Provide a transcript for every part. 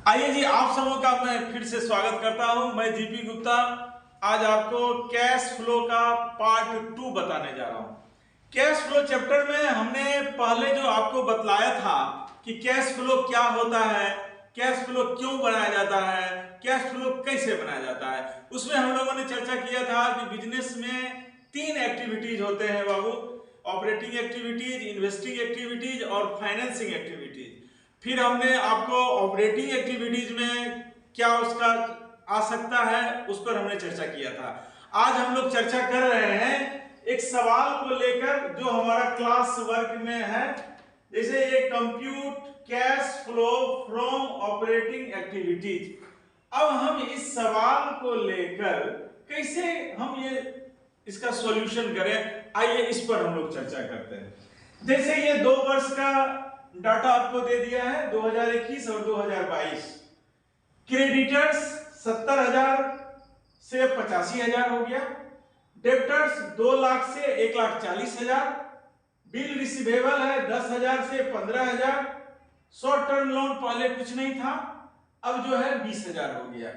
आइए जी, आप सबों का मैं फिर से स्वागत करता हूं। मैं जीपी गुप्ता आज आपको कैश फ्लो का पार्ट 2 बताने जा रहा हूं। कैश फ्लो चैप्टर में हमने पहले जो आपको बतलाया था कि कैश फ्लो क्या होता है, कैश फ्लो क्यों बनाया जाता है, कैश फ्लो कैसे बनाया जाता है, उसमें हम लोगों ने चर्चा किया था कि बिजनेस में 3 एक्टिविटीज होते हैं बाबू, ऑपरेटिंग एक्टिविटीज, इन्वेस्टिंग एक्टिविटीज और फाइनेंसिंग एक्टिविटीज। फिर हमने आपको ऑपरेटिंग एक्टिविटीज में क्या उसका आ सकता है उस पर हमने चर्चा किया था। आज हम लोग चर्चा कर रहे हैं एक सवाल को लेकर जो हमारा क्लास वर्क में है, जैसे ये compute cash flow from operating activities. अब हम इस सवाल को लेकर कैसे हम ये इसका सॉल्यूशन करें, आइए इस पर हम लोग चर्चा करते हैं। जैसे ये 2 वर्ष का डाटा आपको दे दिया है, 2021 और 2022। क्रेडिटर्स 70,000 से 85,000 हो गया, डेब्टर्स 2 लाख से 1,40,000, बिल रिसीवेबल है 10,000 से 15,000, शॉर्ट टर्म लोन पहले कुछ नहीं था, अब जो है 20,000 हो गया।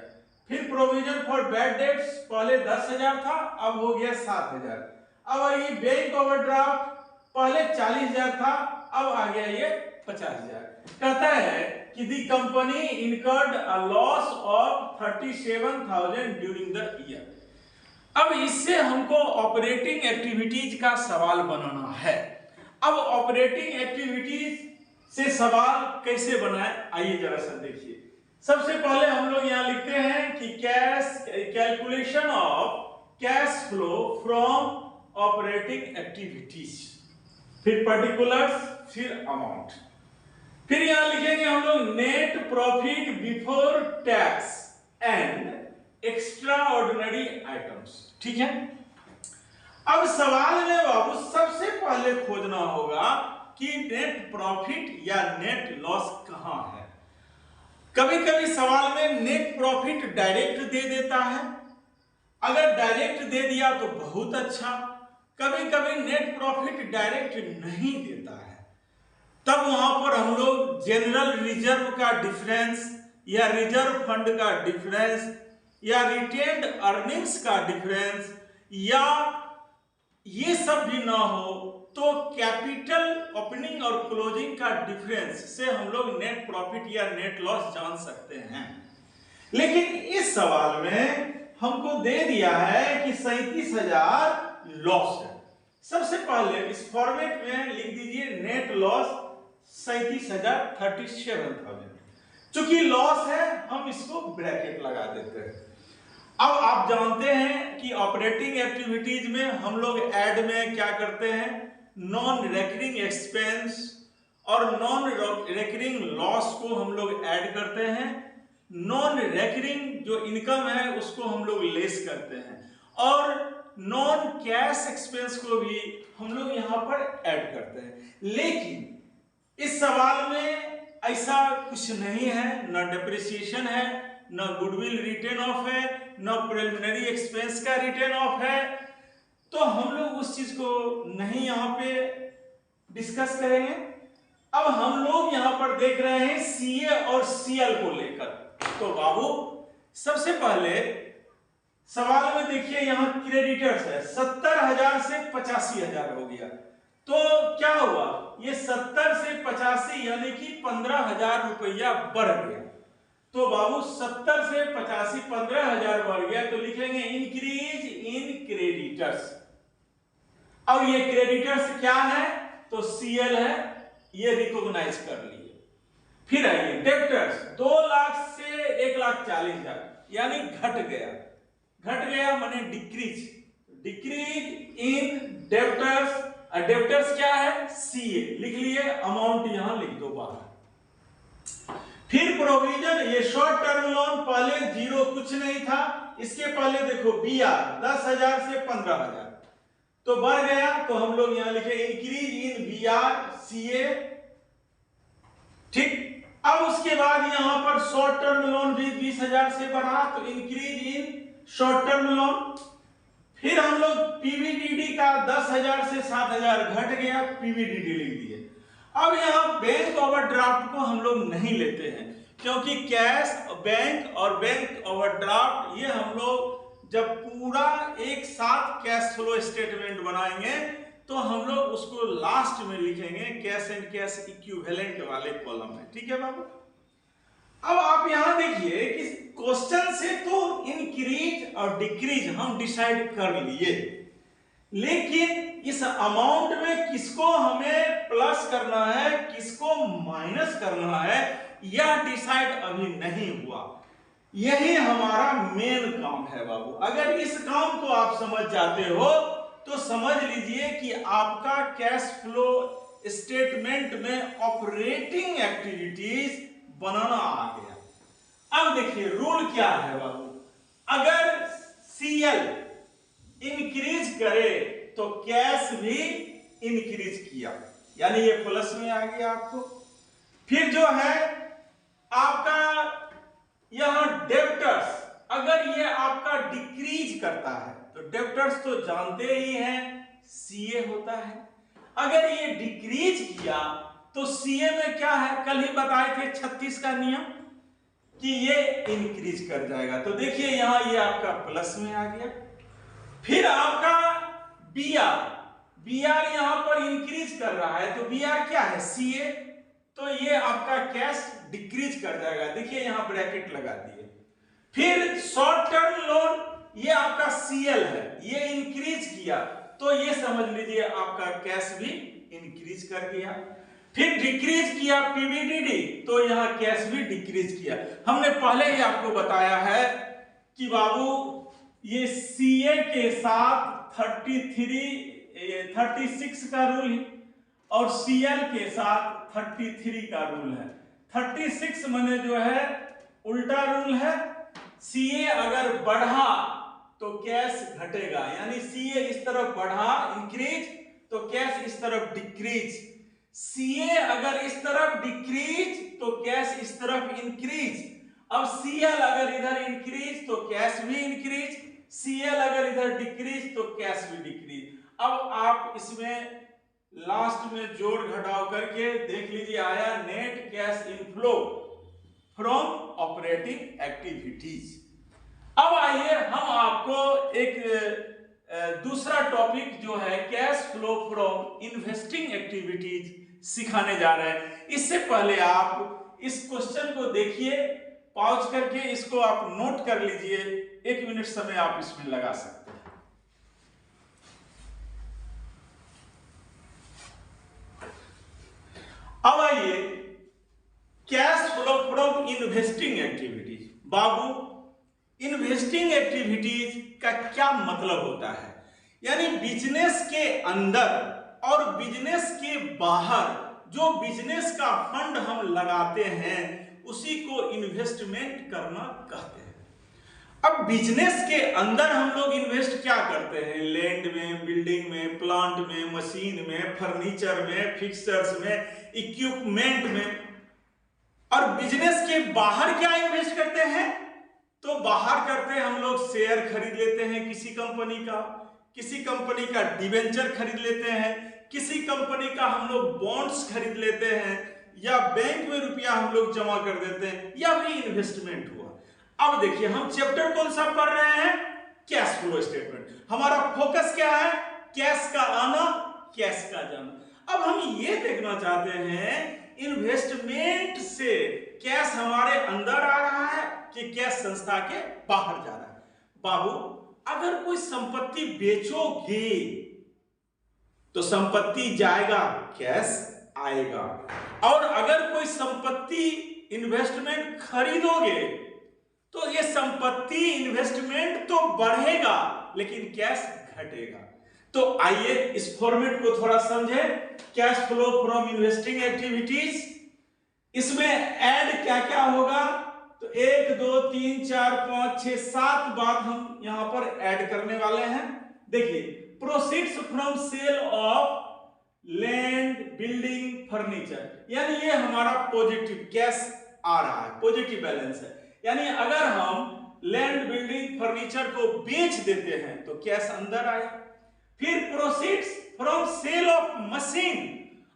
फिर प्रोविजन फॉर बैड डेट्स पहले 10,000 था, अब हो गया 7,000। अब आइए बैंक ओवरड्राफ्ट पहले 40,000 था, अब आ गया ये 50,000। कहता है कि the company incurred a loss of 37,000 during the year. अब इससे हमको ऑपरेटिंग एक्टिविटीज का सवाल बनाना है। अब ऑपरेटिंग एक्टिविटीज से सवाल कैसे बनाए, आइए जरा सा देखिए। सबसे पहले हम लोग यहां लिखते हैं कि calculation of cash flow from operating activities, फिर पर्टिकुलर्स, फिर अमाउंट, फिर यहां लिखेंगे हम लोग net profit before tax and extra ordinary items. ठीक है, अब सवाल में बाबू सबसे पहले खोजना होगा कि नेट प्रॉफिट या नेट लॉस कहां है। कभी कभी सवाल में नेट प्रॉफिट डायरेक्ट दे देता है, अगर डायरेक्ट दे दिया तो बहुत अच्छा। कभी कभी नेट प्रॉफिट डायरेक्ट नहीं देता है, तब वहां पर हम लोग जनरल रिजर्व का डिफरेंस या रिजर्व फंड का डिफरेंस या रिटेन्ड अर्निंग्स का डिफरेंस या ये सब भी ना हो तो कैपिटल ओपनिंग और क्लोजिंग का डिफरेंस से हम लोग नेट प्रॉफिट या नेट लॉस जान सकते हैं। लेकिन इस सवाल में हमको दे दिया है कि 37,000 लॉस है। सबसे पहले इस फॉर्मेट में लिख दीजिए नेट लॉस 37,000। चूंकि लॉस है हम इसको ब्रैकेट लगा देते हैं। अब आप जानते हैं कि ऑपरेटिंग एक्टिविटीज में हम लोग ऐड में क्या करते हैं, नॉन रेकरिंग एक्सपेंस और नॉन रेकरिंग लॉस को हम लोग ऐड करते हैं, नॉन रेकरिंग जो इनकम है उसको हम लोग लेस करते हैं और नॉन कैश एक्सपेंस को भी हम लोग यहां पर ऐड करते हैं। लेकिन इस सवाल में ऐसा कुछ नहीं है, ना डिप्रिसिएशन है, ना गुडविल रिटर्न ऑफ है, ना प्रिलिमिनरी एक्सपेंस का रिटर्न ऑफ है, तो हम लोग उस चीज को नहीं यहां पे डिस्कस करेंगे। अब हम लोग यहां पर देख रहे हैं सीए और सीएल को लेकर। तो बाबू सबसे पहले सवाल में देखिए यहां क्रेडिटर्स है 70,000 से 85,000 हो गया, तो क्या हुआ, ये 70 से 85 यानी कि 15,000 रुपया बढ़ गया। तो बाबू 70 से 85 15,000 बढ़ गया, तो लिखेंगे इंक्रीज इन क्रेडिटर्स। अब ये क्रेडिटर्स क्या है, तो सीएल है, ये रिकॉग्नाइज कर लिए। फिर आइए डेब्टर्स 2 लाख से 1,40,000 यानी घट गया माने डिक्रीज इन डेब्टर्स। डेब्टर्स क्या है, सीए लिख लिए, अमाउंट यहां लिख दो बाहर। फिर प्रोविजन, ये शॉर्ट टर्म लोन पहले जीरो कुछ नहीं था, इसके पहले देखो बीआर 10,000 से 15,000 तो बढ़ गया, तो हम लोग यहां लिखे इंक्रीज इन बीआर सीए। ठीक, अब उसके बाद यहां पर शॉर्ट टर्म लोन भी 20,000 से बढ़ा, तो increase in short term loan. फिर हम लोग पीवीडीडी का 10,000 से 7,000 घट गया, पीवीडीडी लिख दिए। अब यहां बैंक ओवरड्राफ्ट को हम लोग नहीं लेते हैं क्योंकि कैश बैंक और बैंक ओवरड्राफ्ट ये हम लोग जब पूरा एक साथ कैश फ्लो स्टेटमेंट बनाएंगे तो हम लोग उसको लास्ट में लिखेंगे कैश एंड कैश इक्विवेलेंट वाले कॉलम में। ठीक है बाबू। अब आप यहां देखिए कि क्वेश्चन से तो इंक्रीज और डिक्रीज हम डिसाइड कर लिए, लेकिन इस अमाउंट में किसको हमें प्लस करना है किसको माइनस करना है यह डिसाइड अभी नहीं हुआ। यही हमारा मेन काम है बाबू। अगर इस काम को आप समझ जाते हो तो समझ लीजिए कि आपका कैश फ्लो स्टेटमेंट में ऑपरेटिंग एक्टिविटीज बनाना आ गया। अब देखिए रूल क्या है बाबू। अगर सीएल इंक्रीज करे तो कैश भी इंक्रीज किया, यानी ये प्लस में आ गया आपको। फिर जो है आपका यहां डेब्टर्स, अगर ये आपका डिक्रीज करता है तो डेब्टर्स तो जानते ही हैं सीए होता है। अगर ये डिक्रीज किया तो सीए में क्या है, कल ही बताए थे 36 का नियम कि ये इंक्रीज कर जाएगा। तो देखिए यहां ये आपका प्लस में आ गया। फिर आपका बीआर यहां पर इंक्रीज कर रहा है तो बीआर क्या है सीए, तो ये आपका कैश डिक्रीज कर जाएगा। देखिए यहां ब्रैकेट लगा दिए। फिर शॉर्ट टर्म लोन ये आपका सीएल है, ये इंक्रीज किया तो ये समझ लीजिए आपका कैश भी इंक्रीज कर गया। फिर डिक्रीज किया पीवीडीडी तो यहां कैश भी डिक्रीज किया। हमने पहले ही आपको बताया है कि बाबू ये सीए के साथ 36 का रूल है और सीएल के साथ 33 का रूल है। 36 माने जो है उल्टा रूल है, सीए अगर बढ़ा तो कैश घटेगा, यानी सीए इस तरफ बढ़ा इंक्रीज तो कैश इस तरफ डिक्रीज। सीए अगर इस तरफ डिक्रीज तो कैश इस तरफ इंक्रीज। अब सीएल अगर इधर इंक्रीज तो कैश भी इंक्रीज, सीएल अगर इधर डिक्रीज तो कैश भी डिक्रीज। अब आप इसमें लास्ट में जोड़ घटाव करके देख लीजिए आया net cash inflow from operating activities. अब आइए हम आपको एक दूसरा टॉपिक जो है cash flow from investing activities सिखाने जा रहे हैं। इससे पहले आप इस क्वेश्चन को देखिए, पॉज करके इसको आप नोट कर लीजिए, 1 मिनट समय आप इसमें लगा सकते हैं। अब आइए cash flow from investing activities. Babu investing activities का क्या मतलब होता है, यानी बिजनेस के अंदर और बिजनेस के बाहर जो बिजनेस का फंड हम लगाते हैं उसी को इन्वेस्टमेंट करना कहते हैं। अब बिजनेस के अंदर हम लोग इन्वेस्ट क्या करते हैं, लैंड में, बिल्डिंग में, प्लांट में, मशीन में, फर्नीचर में, फिक्सचर्स में, इक्विपमेंट में। और बिजनेस के बाहर क्या इन्वेस्ट करते हैं, तो बाहर करते हैं हम लोग शेयर खरीद लेते हैं किसी कंपनी का डिवेंचर खरीद लेते हैं, किसी कंपनी का हम लोग बॉन्ड्स खरीद लेते हैं, या बैंक में रुपया हम लोग जमा कर देते हैं, या भी इन्वेस्टमेंट हुआ। अब देखिए हम चैप्टर कौन सा पढ़ रहे हैं, कैश फ्लो स्टेटमेंट। हमारा फोकस क्या है, कैश का आना, कैश का जाना। अब हम ये देखना चाहते हैं इन्वेस्टमेंट से कैश हमारे अंदर आ रहा है कि कैश संस्था के बाहर जा रहा है। बाबू अगर कोई संपत्ति बेचोगे तो संपत्ति जाएगा, कैश आएगा। और अगर कोई संपत्ति इन्वेस्टमेंट खरीदोगे तो ये संपत्ति इन्वेस्टमेंट तो बढ़ेगा लेकिन कैश घटेगा। तो आइए इस फॉर्मेट को थोड़ा समझे, cash flow from investing activities. इसमें ऐड क्या क्या होगा, तो 1 2 3 4 5 6 7 बात हम यहां पर ऐड करने वाले हैं। देखिए proceeds from sale of land, building, furniture, यानी ये हमारा पॉजिटिव कैश आ रहा है, पॉजिटिव बैलेंस है। यानी अगर हम लैंड, बिल्डिंग, फर्नीचर को बेच देते हैं तो कैश अंदर आया। फिर proceeds from sale of machine,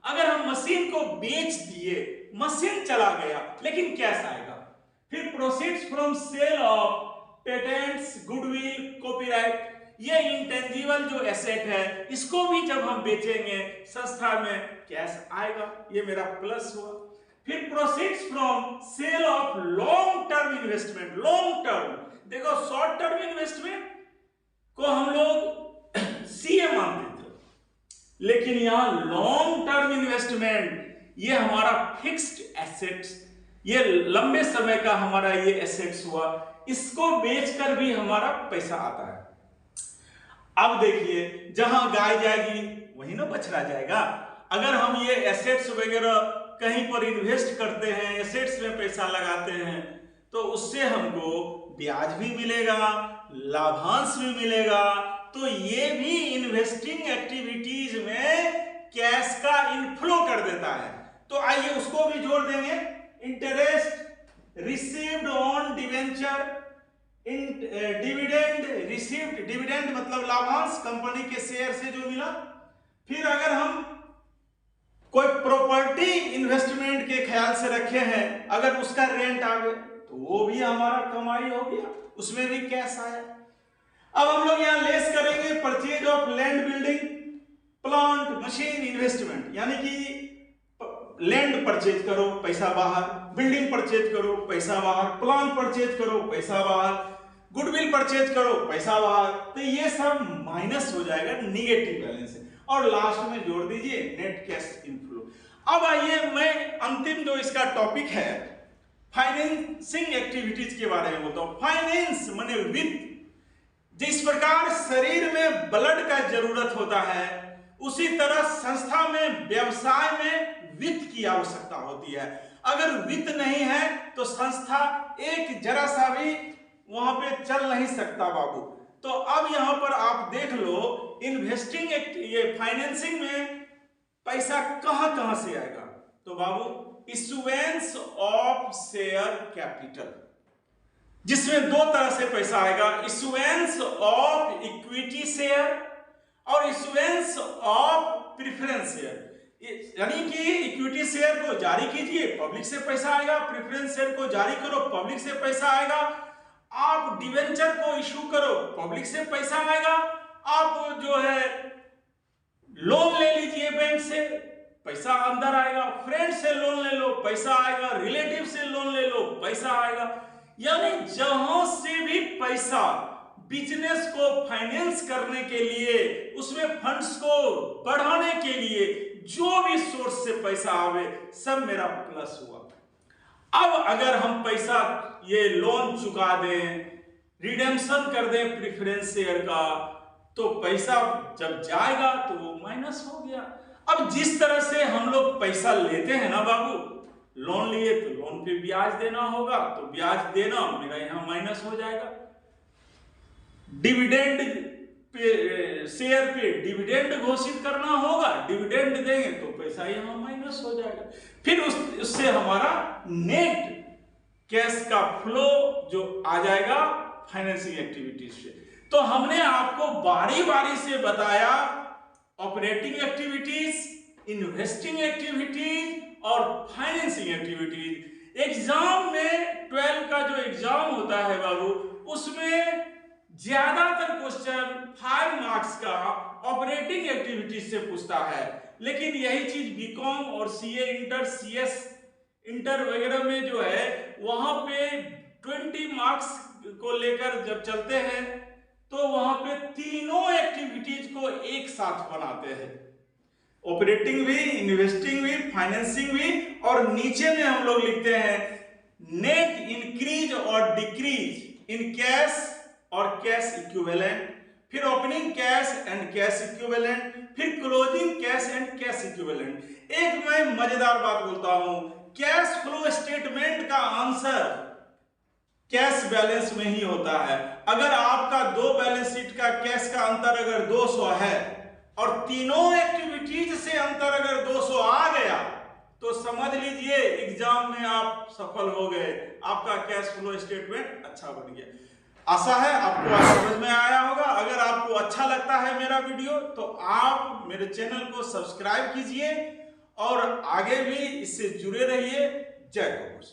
अगर हम मशीन को बेच दिए, मशीन चला गया लेकिन कैश आएगा। फिर proceeds from sale of patents, goodwill, copyright, ये इंटेंजिबल जो एसेट है इसको भी जब हम बेचेंगे संस्था में कैश आएगा, ये मेरा प्लस हुआ। फिर proceeds from sale of long term investment, long term, देखो शॉर्ट टर्म इन्वेस्टमेंट को हम लोग सीए मानते थे, लेकिन यहां लॉन्ग टर्म इन्वेस्टमेंट ये हमारा फिक्स्ड एसेट्स, ये लंबे समय का हमारा ये एसेट्स हुआ, इसको बेचकर भी हमारा पैसा आता है। अब देखिए जहां गाय जाएगी वहीं ना बछड़ा जाएगा। अगर हम ये एसेट्स वगैरह कहीं पर इन्वेस्ट करते हैं, एसेट्स में पैसा लगाते हैं, तो उससे हमको ब्याज भी मिलेगा, लाभांश भी मिलेगा, तो ये भी इन्वेस्टिंग एक्टिविटीज में कैश का इनफ्लो कर देता है। तो आइए उसको भी जोड़ देंगे। Interest received on debenture, dividend received, dividend मतलब लाभांश कंपनी के शेयर से जो मिला। फिर अगर हम कोई प्रॉपर्टी इन्वेस्टमेंट के ख्याल से रखे हैं, अगर उसका रेंट आ गया तो वो भी हमारा कमाई हो गया, उसमें भी कैश आया। अब हम लोग यहां लेस करेंगे purchase of land, building, plant, machine, investment, यानी कि लैंड परचेज करो पैसा बाहर, बिल्डिंग परचेज करो पैसा बाहर, प्लांट परचेज करो पैसा बाहर, गुडविल परचेज करो पैसा बाहर, तो ये सब माइनस हो जाएगा, निगेटिव बैलेंस है। और लास्ट में जोड़ दीजिए नेट कैश इनफ्लो। अब आइए मैं अंतिम जो इसका टॉपिक है फाइनेंसिंग एक्टिविटीज के बारे में बोलता हूं। फाइनेंस माने वित्त। जिस प्रकार शरीर में ब्लड का जरूरत होता है, उसी तरह संस्था में, व्यवसाय में वित्त की आवश्यकता होती है। अगर वित्त नहीं है तो संस्था एक जरा सा भी वहां पे चल नहीं सकता बाबू। तो अब यहां पर आप देख लो इन्वेस्टिंग, ये फाइनेंसिंग में पैसा कहां कहां से आएगा, तो बाबू इशुएंस ऑफ शेयर कैपिटल, जिसमें दो तरह से पैसा आएगा, इशुएंस ऑफ इक्विटी शेयर और इशुएंस ऑफ प्रेफरेंस शेयर। यानी कि इक्विटी शेयर को जारी कीजिए, पब्लिक से पैसा आएगा, प्रेफरेंस शेयर को जारी करो, पब्लिक से पैसा आएगा, आप डिवेंचर को इशू करो, पब्लिक से पैसा आएगा, आप जो है लोन ले लीजिए बैंक से, पैसा अंदर आएगा, फ्रेंड से लोन ले लो पैसा आएगा, रिलेटिव से लोन ले लो पैसा आएगा। यानी जहां से भी पैसा बिजनेस को फाइनेंस करने के लिए, उसमें फंड्स को बढ़ाने के लिए जो भी सोर्स से पैसा आवे सब मेरा प्लस हुआ। अब अगर हम पैसा ये लोन चुका दें, रिडेम्पशन कर दें प्रेफरेंस शेयर का, तो पैसा जब जाएगा तो वो माइनस हो गया। अब जिस तरह से हम लोग पैसा लेते हैं ना बाबू, लोन लिए तो लोन पे ब्याज देना होगा, तो ब्याज देना मेरा यहां माइनस हो जाएगा। डिविडेंड पे, शेयर पे डिविडेंड घोषित करना होगा, डिविडेंड देंगे तो पैसा यहां माइनस हो जाएगा। फिर उससे हमारा नेट कैश का फ्लो जो आ जाएगा फाइनेंसिंग एक्टिविटीज से। तो हमने आपको बारी बारी से बताया ऑपरेटिंग एक्टिविटीज, इन्वेस्टिंग एक्टिविटीज और फाइनेंसिंग एक्टिविटीज। एग्जाम में 12 का जो एग्जाम होता है बाबू, उसमें ज्यादातर क्वेश्चन 5 मार्क्स का ऑपरेटिंग एक्टिविटीज से पूछता है। लेकिन यही चीज बीकॉम और सीए इंटर, सीएस इंटर वगैरह में जो है वहां पे 20 मार्क्स को लेकर जब चलते हैं तो वहां पे तीनों एक्टिविटीज को एक साथ बनाते हैं, ऑपरेटिंग भी, इन्वेस्टिंग भी, फाइनेंसिंग भी, और नीचे में हम लोग लिखते हैं नेट इंक्रीज और डिक्रीज इन कैश और कैश इक्विवेलेंट, फिर opening cash and cash equivalent, फिर closing cash and cash equivalent. एक मैं मजेदार बात बोलता हूं, कैश फ्लो स्टेटमेंट का आंसर कैश बैलेंस में ही होता है। अगर आपका दो बैलेंस शीट का कैश का अंतर अगर 200 है और तीनों एक्टिविटीज से अंतर अगर 200 आ गया तो समझ लीजिए एग्जाम में आप सफल हो गए, आपका कैश फ्लो स्टेटमेंट अच्छा बन गया। आशा है आपको आज समझ में आया होगा। अगर आपको अच्छा लगता है मेरा वीडियो तो आप मेरे चैनल को सब्सक्राइब कीजिए और आगे भी इससे जुड़े रहिए। जय कॉमर्स।